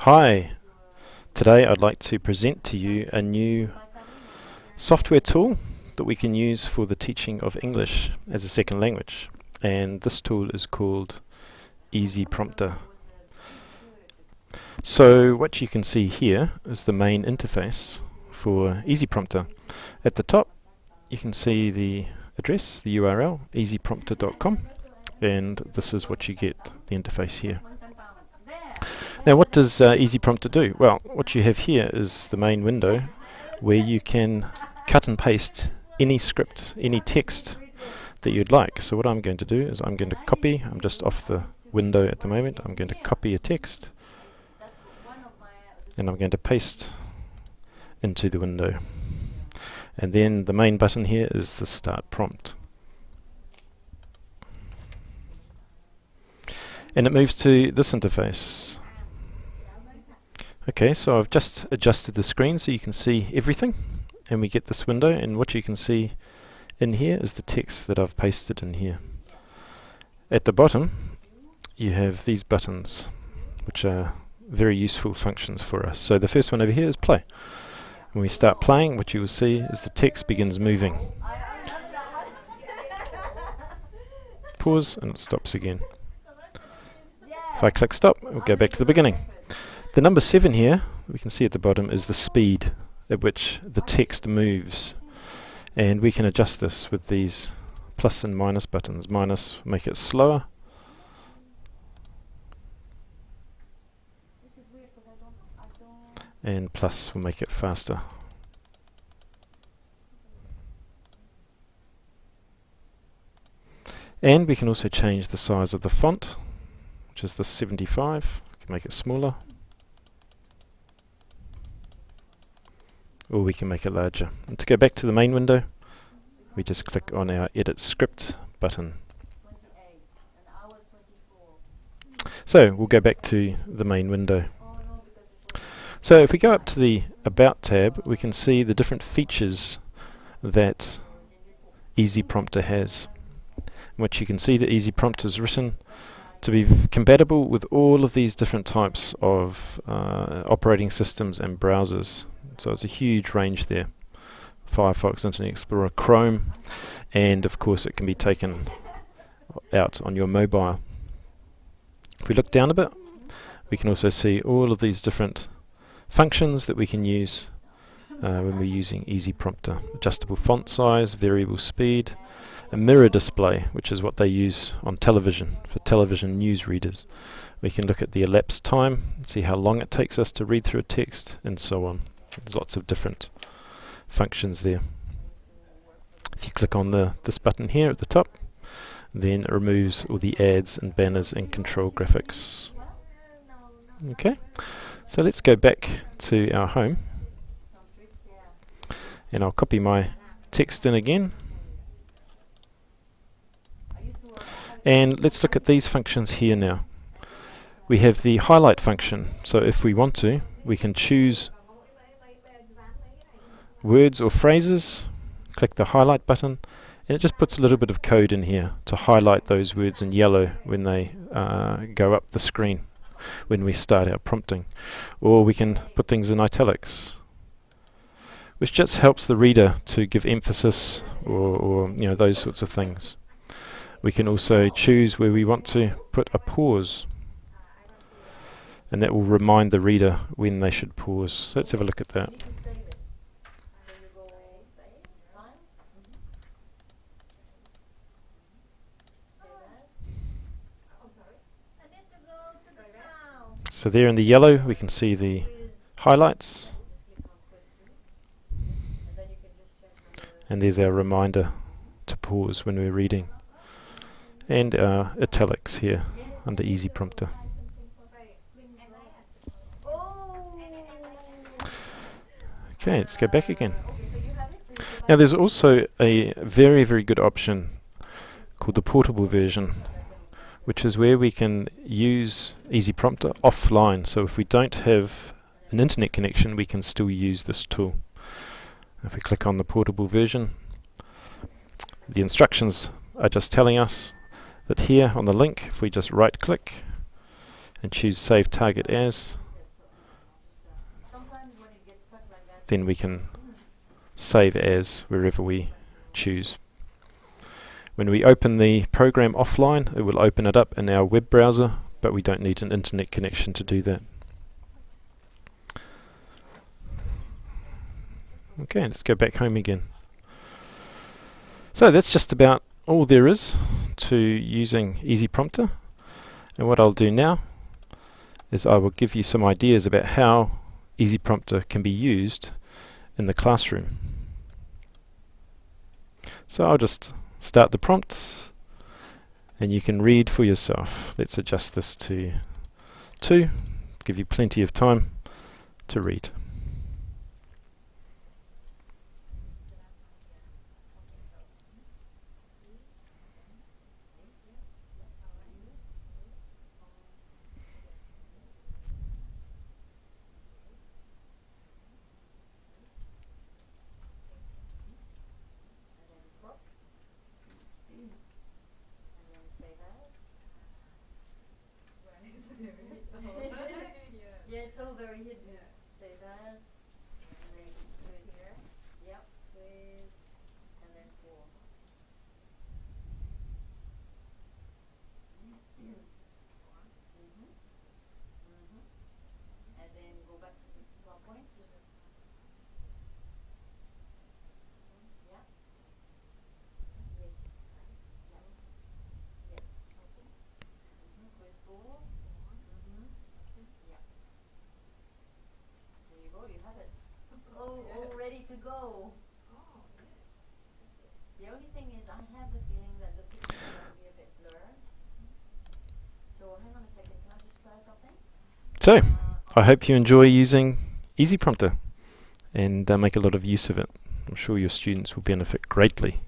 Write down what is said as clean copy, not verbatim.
Hi, today I'd like to present to you a new software tool that we can use for the teaching of English as a second language, and this tool is called EasyPrompter. So what you can see here is the main interface for EasyPrompter. At the top you can see the address, the URL, easyprompter.com, and this is what you get, the interface here. Now what does EasyPrompter do? Well, what you have here is the main window where you can cut and paste any script, any text that you'd like. So what I'm going to do is I'm going to copy, I'm just off the window at the moment, I'm going to copy a text and I'm going to paste into the window. And then the main button here is the start prompt. And it moves to this interface. Okay, so I've just adjusted the screen so you can see everything, and we get this window, and what you can see in here is the text that I've pasted in here. At the bottom you have these buttons which are very useful functions for us. So the first one over here is play. When we start playing, what you will see is the text begins moving. Pause and it stops again. If I click stop, we'll go back to the beginning. The number 7 here, we can see at the bottom, is the speed at which the text moves. And we can adjust this with these plus and minus buttons. Minus will make it slower. And plus will make it faster. And we can also change the size of the font, which is the 75. We can make it smaller. Or we can make it larger. And to go back to the main window, we just click on our Edit Script button. So we'll go back to the main window. So if we go up to the About tab, we can see the different features that EasyPrompter has. What you can see that EasyPrompter is written to be compatible with all of these different types of operating systems and browsers. So it's a huge range there. Firefox, Internet Explorer, Chrome, and of course it can be taken out on your mobile. If we look down a bit, we can also see all of these different functions that we can use when we're using EasyPrompter. Adjustable font size, variable speed, a mirror display, which is what they use on television, for television news readers. We can look at the elapsed time, see how long it takes us to read through a text, and so on. There's lots of different functions there. If you click on this button here at the top, then it removes all the ads and banners and control graphics. Okay, so let's go back to our home, and I'll copy my text in again. And let's look at these functions here now. We have the highlight function, so if we want to, we can choose words or phrases, click the highlight button, and it just puts a little bit of code in here to highlight those words in yellow when they go up the screen when we start our prompting. Or we can put things in italics, which just helps the reader to give emphasis or those sorts of things. We can also choose where we want to put a pause, and that will remind the reader when they should pause. So let's have a look at that. So there in the yellow we can see the highlights, and there's our reminder to pause when we're reading, and our italics here under EasyPrompter. Okay, let's go back again. Now there's also a very, very good option called the portable version, which is where we can use EasyPrompter offline. So if we don't have an internet connection, we can still use this tool. If we click on the portable version, the instructions are just telling us that here on the link, if we just right click and choose Save Target As, then we can save as wherever we choose. When we open the program offline, it will open it up in our web browser, but we don't need an internet connection to do that. Okay, let's go back home again. So that's just about all there is to using EasyPrompter. And what I'll do now is I will give you some ideas about how EasyPrompter can be used in the classroom. So I'll just start the prompt and you can read for yourself. Let's adjust this to 2, give you plenty of time to read. Yeah, it's all very hidden. Yeah. Save as, and then do it here. Yep, squeeze, and then 4. And then go back to the PowerPoint. Yeah. Yes. Yes. Yes. Okay. Quiz 4. Yeah. There you go, you have it. Oh, yeah. All ready to go. Oh, yes. The only thing is I have the feeling that the picture is going to be a bit blurred. So hang on a second, can I just try something? So, I hope you enjoy using EasyPrompter and make a lot of use of it. I'm sure your students will benefit greatly.